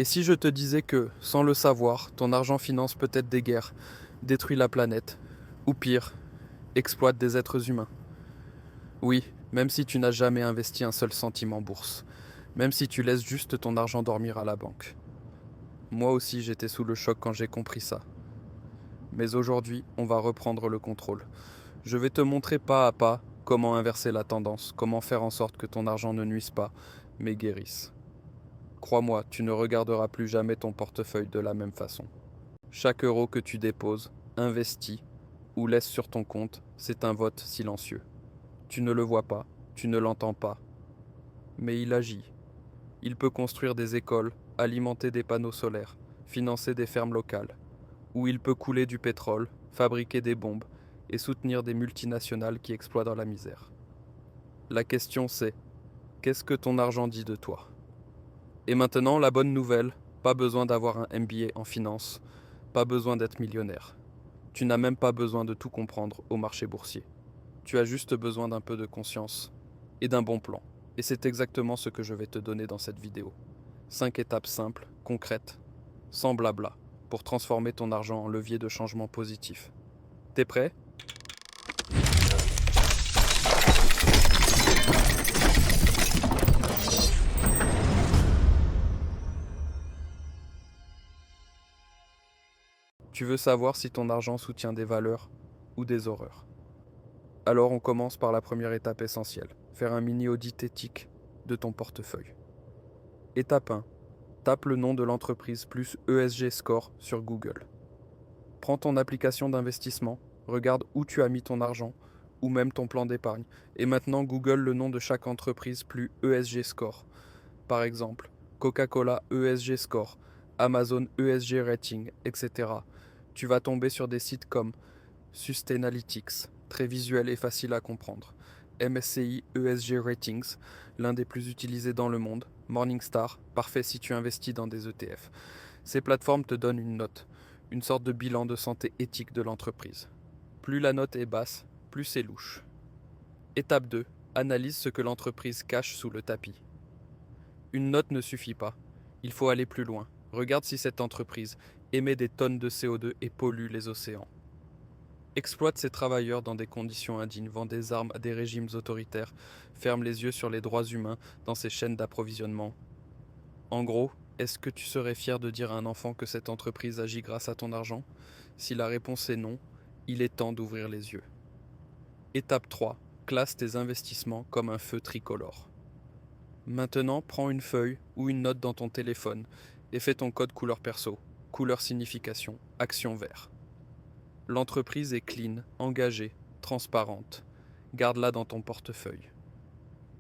Et si je te disais que, sans le savoir, ton argent finance peut-être des guerres, détruit la planète, ou pire, exploite des êtres humains? Oui, même si tu n'as jamais investi un seul centime en bourse, même si tu laisses juste ton argent dormir à la banque. Moi aussi j'étais sous le choc quand j'ai compris ça. Mais aujourd'hui, on va reprendre le contrôle. Je vais te montrer pas à pas comment inverser la tendance, comment faire en sorte que ton argent ne nuise pas, mais guérisse. Crois-moi, tu ne regarderas plus jamais ton portefeuille de la même façon. Chaque euro que tu déposes, investis ou laisses sur ton compte, c'est un vote silencieux. Tu ne le vois pas, tu ne l'entends pas, mais il agit. Il peut construire des écoles, alimenter des panneaux solaires, financer des fermes locales, ou il peut couler du pétrole, fabriquer des bombes et soutenir des multinationales qui exploitent dans la misère. La question c'est, qu'est-ce que ton argent dit de toi? Et maintenant, la bonne nouvelle, pas besoin d'avoir un MBA en finance, pas besoin d'être millionnaire. Tu n'as même pas besoin de tout comprendre au marché boursier. Tu as juste besoin d'un peu de conscience et d'un bon plan. Et c'est exactement ce que je vais te donner dans cette vidéo. 5 étapes simples, concrètes, sans blabla, pour transformer ton argent en levier de changement positif. T'es prêt? Tu veux savoir si ton argent soutient des valeurs ou des horreurs. Alors on commence par la première étape essentielle, faire un mini audit éthique de ton portefeuille. Étape 1. Tape le nom de l'entreprise plus ESG Score sur Google. Prends ton application d'investissement, regarde où tu as mis ton argent, ou même ton plan d'épargne, et maintenant Google le nom de chaque entreprise plus ESG Score. Par exemple, Coca-Cola ESG Score, Amazon ESG Rating, etc. Tu vas tomber sur des sites comme Sustainalytics, très visuel et facile à comprendre. MSCI ESG Ratings, l'un des plus utilisés dans le monde. Morningstar, parfait si tu investis dans des ETF. Ces plateformes te donnent une note, une sorte de bilan de santé éthique de l'entreprise. Plus la note est basse, plus c'est louche. Étape 2. Analyse ce que l'entreprise cache sous le tapis. Une note ne suffit pas. Il faut aller plus loin. Regarde si cette entreprise émet des tonnes de CO2 et pollue les océans. Exploite ses travailleurs dans des conditions indignes, vend des armes à des régimes autoritaires, ferme les yeux sur les droits humains dans ses chaînes d'approvisionnement. En gros, est-ce que tu serais fier de dire à un enfant que cette entreprise agit grâce à ton argent? Si la réponse est non, il est temps d'ouvrir les yeux. Étape 3. Classe tes investissements comme un feu tricolore. Maintenant, prends une feuille ou une note dans ton téléphone et fais ton code couleur perso, couleur signification, action vert. L'entreprise est clean, engagée, transparente. Garde-la dans ton portefeuille.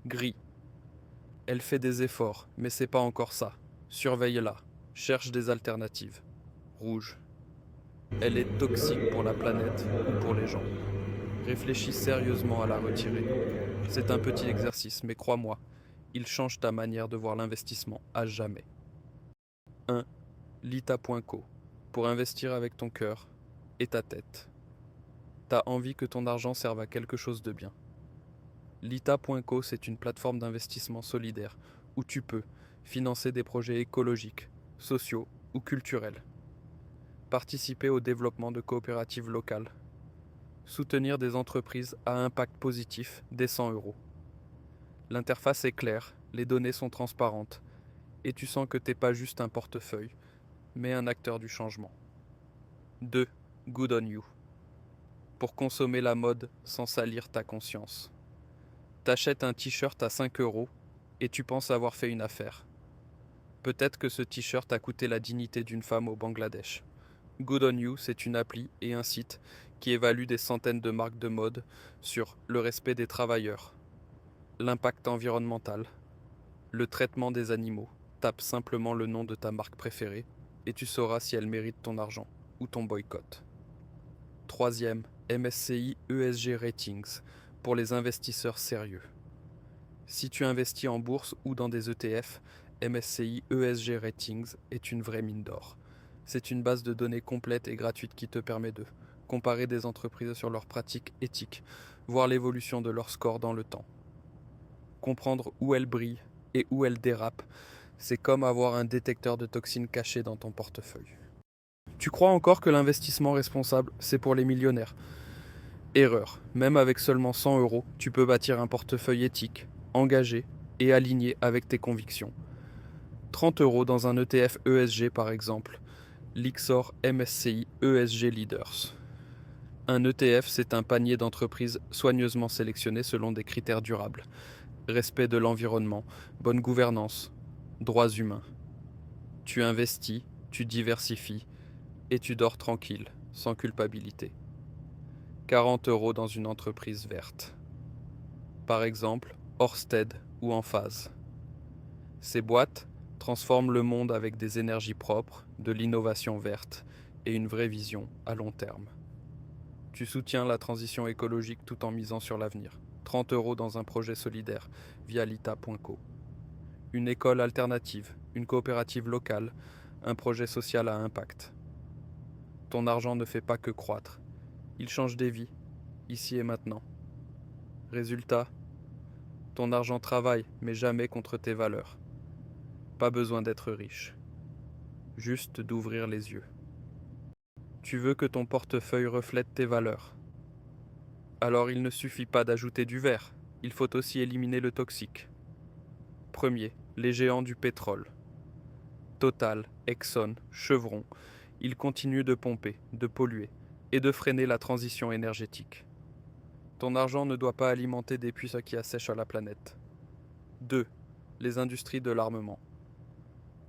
Gris. Elle fait des efforts, mais c'est pas encore ça. Surveille-la. Cherche des alternatives. Rouge. Elle est toxique pour la planète ou pour les gens. Réfléchis sérieusement à la retirer. C'est un petit exercice, mais crois-moi, il change ta manière de voir l'investissement à jamais. 1. Lita.co. Pour investir avec ton cœur et ta tête. T'as envie que ton argent serve à quelque chose de bien. Lita.co, c'est une plateforme d'investissement solidaire où tu peux financer des projets écologiques, sociaux ou culturels, participer au développement de coopératives locales, soutenir des entreprises à impact positif dès 100 euros. L'interface est claire, les données sont transparentes et tu sens que t'es pas juste un portefeuille, mais un acteur du changement. 2. Good on you. Pour consommer la mode sans salir ta conscience. T'achètes un t-shirt à 5 euros et tu penses avoir fait une affaire. Peut-être que ce t-shirt a coûté la dignité d'une femme au Bangladesh. Good on You, c'est une appli et un site qui évalue des centaines de marques de mode sur le respect des travailleurs, l'impact environnemental, le traitement des animaux. Tape simplement le nom de ta marque préférée et tu sauras si elle mérite ton argent ou ton boycott. Troisième, MSCI ESG Ratings pour les investisseurs sérieux. Si tu investis en bourse ou dans des ETF, MSCI ESG Ratings est une vraie mine d'or. C'est une base de données complète et gratuite qui te permet de comparer des entreprises sur leurs pratiques éthiques, voir l'évolution de leur score dans le temps, comprendre où elles brillent et où elles dérapent. C'est comme avoir un détecteur de toxines caché dans ton portefeuille. Tu crois encore que l'investissement responsable, c'est pour les millionnaires? Erreur. Même avec seulement 100 euros, tu peux bâtir un portefeuille éthique, engagé et aligné avec tes convictions. 30 euros dans un ETF ESG par exemple, l'Ixor MSCI ESG Leaders. Un ETF, c'est un panier d'entreprises soigneusement sélectionné selon des critères durables. Respect de l'environnement, bonne gouvernance, droits humains. Tu investis, tu diversifies et tu dors tranquille, sans culpabilité. 40 euros dans une entreprise verte. Par exemple, Ørsted ou Enphase. Ces boîtes transforment le monde avec des énergies propres, de l'innovation verte et une vraie vision à long terme. Tu soutiens la transition écologique tout en misant sur l'avenir. 30 euros dans un projet solidaire via lita.co. Une école alternative, une coopérative locale, un projet social à impact. Ton argent ne fait pas que croître. Il change des vies, ici et maintenant. Résultat, ton argent travaille, mais jamais contre tes valeurs. Pas besoin d'être riche, juste d'ouvrir les yeux. Tu veux que ton portefeuille reflète tes valeurs. Alors il ne suffit pas d'ajouter du vert, il faut aussi éliminer le toxique. Premier, les géants du pétrole. Total, Exxon, Chevron, ils continuent de pomper, de polluer et de freiner la transition énergétique. Ton argent ne doit pas alimenter des puits qui assèchent la planète. 2. Les industries de l'armement.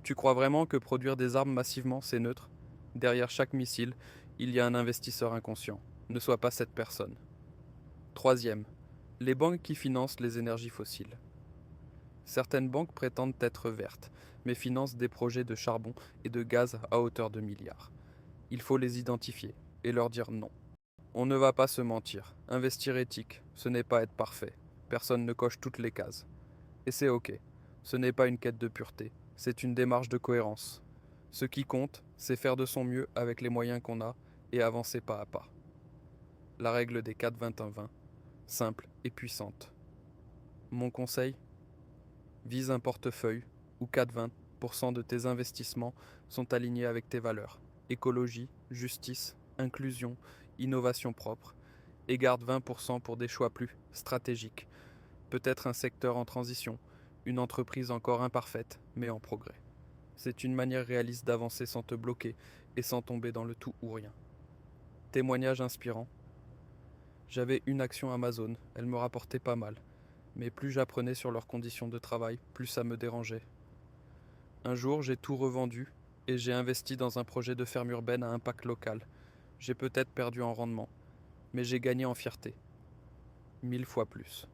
Tu crois vraiment que produire des armes massivement, c'est neutre? Derrière chaque missile, il y a un investisseur inconscient. Ne sois pas cette personne. Troisième, les banques qui financent les énergies fossiles. Certaines banques prétendent être vertes, mais financent des projets de charbon et de gaz à hauteur de milliards. Il faut les identifier et leur dire non. On ne va pas se mentir. Investir éthique, ce n'est pas être parfait. Personne ne coche toutes les cases. Et c'est ok. Ce n'est pas une quête de pureté, c'est une démarche de cohérence. Ce qui compte, c'est faire de son mieux avec les moyens qu'on a et avancer pas à pas. La règle des 4-21-20, simple et puissante. Mon conseil, vise un portefeuille où 4-20% de tes investissements sont alignés avec tes valeurs. Écologie, justice, inclusion, innovation propre. Et garde 20% pour des choix plus stratégiques. Peut-être un secteur en transition, une entreprise encore imparfaite, mais en progrès. C'est une manière réaliste d'avancer sans te bloquer et sans tomber dans le tout ou rien. Témoignage inspirant. J'avais une action Amazon, elle me rapportait pas mal. Mais plus j'apprenais sur leurs conditions de travail, plus ça me dérangeait. Un jour, j'ai tout revendu et j'ai investi dans un projet de ferme urbaine à impact local. J'ai peut-être perdu en rendement, mais j'ai gagné en fierté. 1000 fois plus.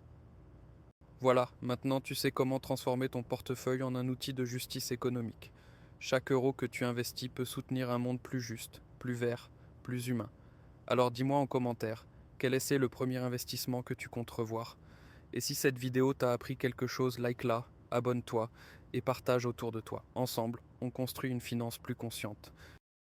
Voilà, maintenant tu sais comment transformer ton portefeuille en un outil de justice économique. Chaque euro que tu investis peut soutenir un monde plus juste, plus vert, plus humain. Alors dis-moi en commentaire, quel est le premier investissement que tu comptes revoir? Et si cette vidéo t'a appris quelque chose, like-la, abonne-toi et partage autour de toi. Ensemble, on construit une finance plus consciente.